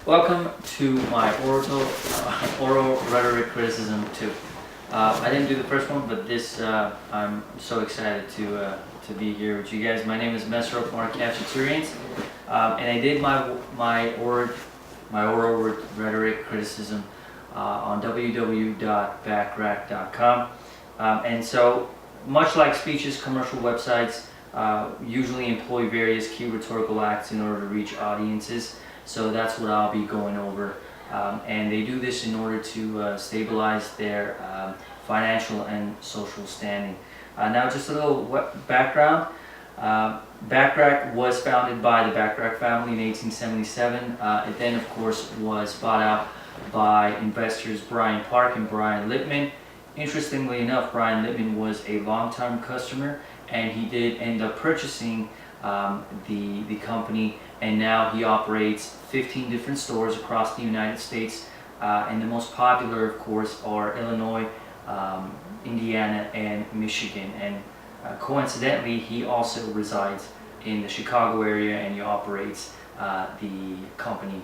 Welcome to my oral rhetoric criticism 2. I didn't do the first one, but this I'm so excited to be here with you guys. My name is Mesro Marcachaturians, and I did my oral rhetoric criticism on www.backrack.com. And so, much like speeches, commercial websites usually employ various key rhetorical acts in order to reach audiences. So that's what I'll be going over, and they do this in order to stabilize their financial and social standing. Now, just a little background. Backrack was founded by the Backrack family in 1877. It then, of course, was bought out by investors Brian Park and Brian Lippman. Interestingly enough, Brian Lippman was a long-time customer, and he did end up purchasing the company, and now he operates 15 different stores across the United States, and the most popular, of course, are Illinois, Indiana, and Michigan. And coincidentally, he also resides in the Chicago area, and he operates the company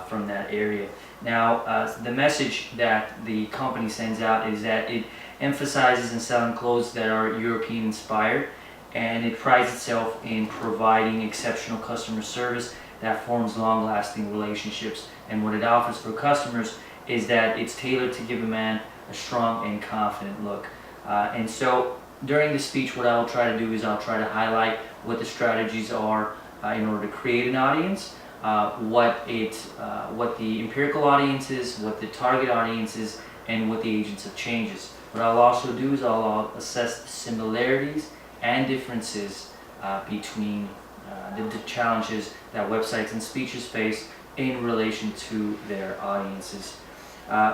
from that area. Now, the message that the company sends out is that it emphasizes in selling clothes that are European inspired, and it prides itself in providing exceptional customer service that forms long-lasting relationships. And what it offers for customers is that it's tailored to give a man a strong and confident look. And so during the speech, what I'll try to do is I'll try to highlight what the strategies are in order to create an audience, what the empirical audience is, what the target audience is, and what the agents of change is. What I'll also do is I'll assess the similarities and differences between the challenges that websites and speeches face in relation to their audiences.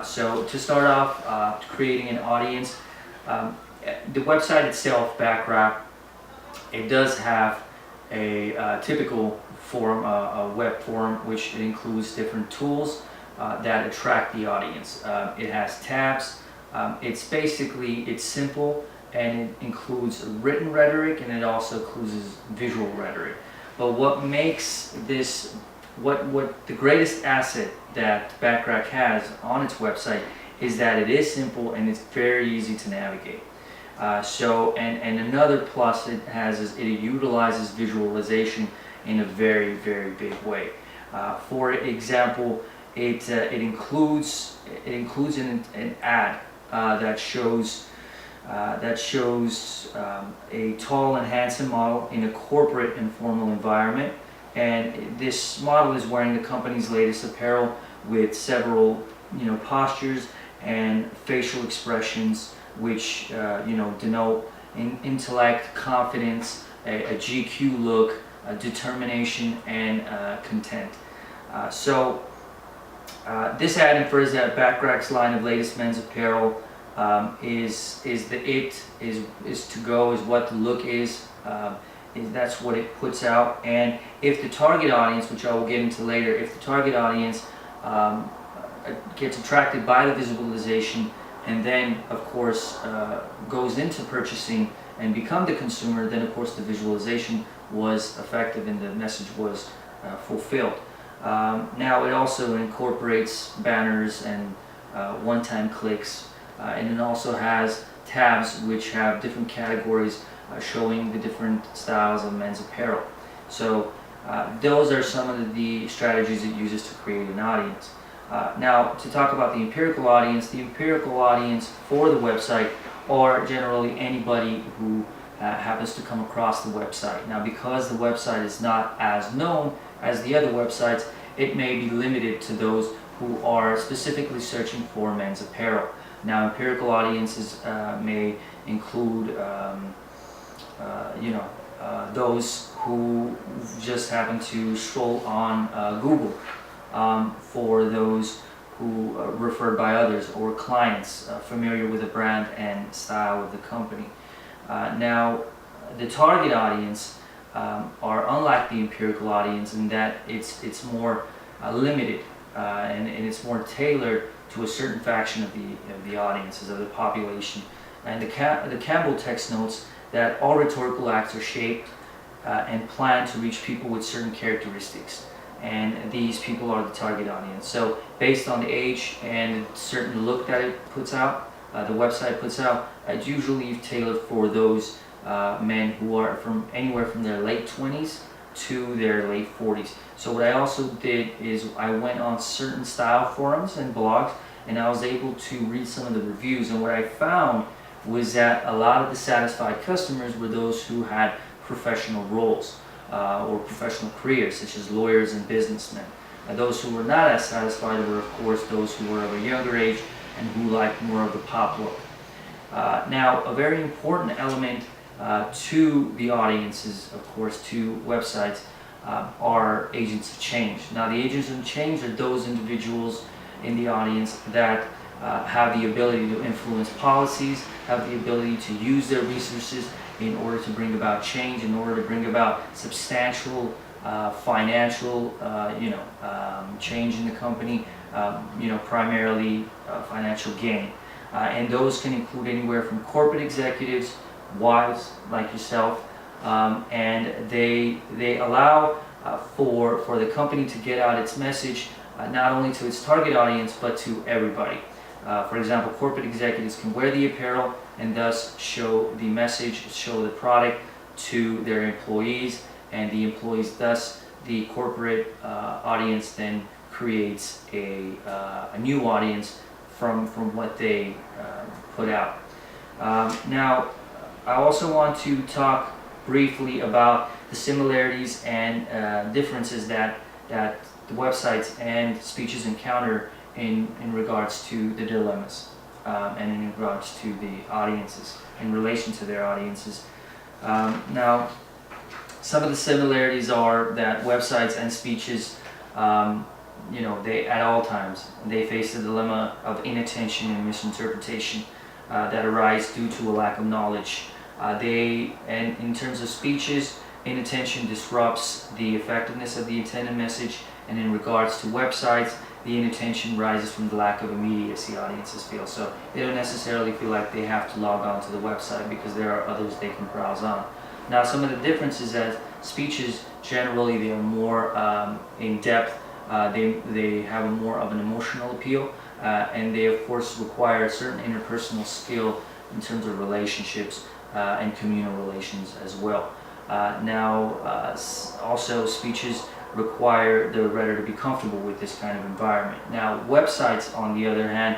So to start off, creating an audience, the website itself, Backrack, it does have a typical forum, a web forum, which includes different tools that attract the audience. It has tabs. It's simple, and it includes written rhetoric, and it also includes visual rhetoric. But what makes this, what the greatest asset that Backrack has on its website is that it is simple and it's very easy to navigate. And another plus it has is it utilizes visualization in a very, very big way. For example, it includes an ad that shows a tall and handsome model in a corporate and formal environment, and this model is wearing the company's latest apparel with several postures and facial expressions which denote intellect, confidence, a GQ look, determination, and content. This ad infers that Backrack's line of latest men's apparel is to go, is what the look is. That's what it puts out. And if the target audience, which I will get into later, if the target audience gets attracted by the visualization and then of course goes into purchasing and become the consumer, then of course the visualization was effective and the message was fulfilled. Now it also incorporates banners and one-time clicks, and it also has tabs which have different categories showing the different styles of men's apparel. So those are some of the strategies it uses to create an audience. Now, to talk about the empirical audience for the website are generally anybody who happens to come across the website. Now, because the website is not as known as the other websites, it may be limited to those who are specifically searching for men's apparel. Now, empirical audiences may include those who just happen to stroll on Google, for those who are referred by others, or clients familiar with the brand and style of the company. Now, the target audience are unlike the empirical audience in that it's more limited and it's more tailored to a certain faction of the audiences, of the population. And the Campbell text notes that all rhetorical acts are shaped and planned to reach people with certain characteristics. and these people are the target audience. So based on the age and certain look that it puts out, the website puts out, it's usually tailored for those men who are from anywhere from their late 20s to their late 40s. So what I also did is I went on certain style forums and blogs, and I was able to read some of the reviews, and what I found was that a lot of the satisfied customers were those who had professional roles or professional careers, such as lawyers and businessmen. Those who were not as satisfied were, of course, those who were of a younger age and who liked more of the pop look. Now, a very important element to the audiences, of course, to websites, are agents of change. Now, the agents of change are those individuals in the audience that have the ability to influence policies, have the ability to use their resources in order to bring about change, in order to bring about substantial financial, change in the company, primarily financial gain. And those can include anywhere from corporate executives, wives like yourself, and they allow for the company to get out its message not only to its target audience but to everybody. For example, corporate executives can wear the apparel and thus show the message, show the product to their employees, and the employees, thus the corporate audience then creates a new audience from what they put out. Now, I also want to talk briefly about the similarities and differences that the websites and speeches encounter in regards to the dilemmas and in regards to the audiences, in relation to their audiences. Now, some of the similarities are that websites and speeches, they at all times they face the dilemma of inattention and misinterpretation that arise due to a lack of knowledge. And in terms of speeches, inattention disrupts the effectiveness of the intended message, and in regards to websites, the inattention rises from the lack of immediacy audiences feel. So they don't necessarily feel like they have to log on to the website because there are others they can browse on. Now, some of the differences that speeches generally they are more in depth. They have more of an emotional appeal, and they of course require a certain interpersonal skill in terms of relationships and communal relations as well. Also speeches require the writer to be comfortable with this kind of environment. Now, websites, on the other hand,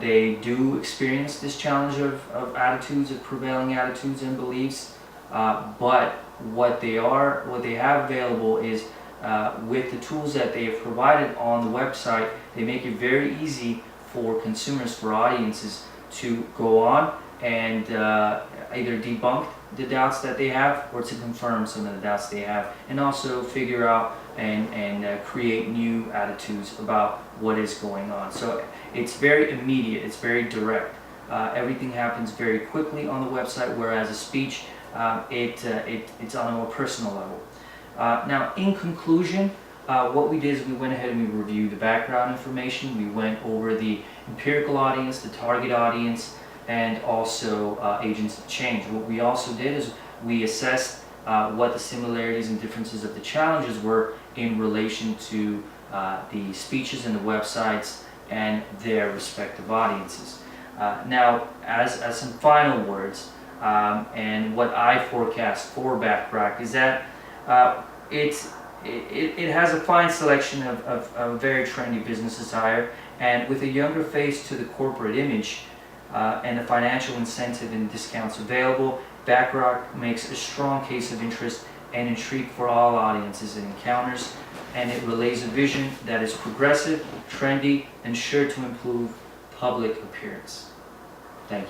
they do experience this challenge of attitudes, of prevailing attitudes and beliefs, but what they have available is with the tools that they have provided on the website, they make it very easy for consumers, for audiences, to go on and either debunk the doubts that they have or to confirm some of the doubts they have, and also figure out and create new attitudes about what is going on. So it's very immediate, it's very direct. Everything happens very quickly on the website, whereas a speech, it's on a more personal level. Now, in conclusion, what we did is we went ahead and we reviewed the background information. We went over the empirical audience, the target audience, and also agents of change. What we also did is we assessed what the similarities and differences of the challenges were in relation to the speeches and the websites and their respective audiences. Now, as some final words, and what I forecast for Backrack is that it has a fine selection of very trendy business attire, and with a younger face to the corporate image and the financial incentive and discounts available, Backrack makes a strong case of interest and intrigue for all audiences it encounters, and it relays a vision that is progressive, trendy, and sure to improve public appearance. Thank you.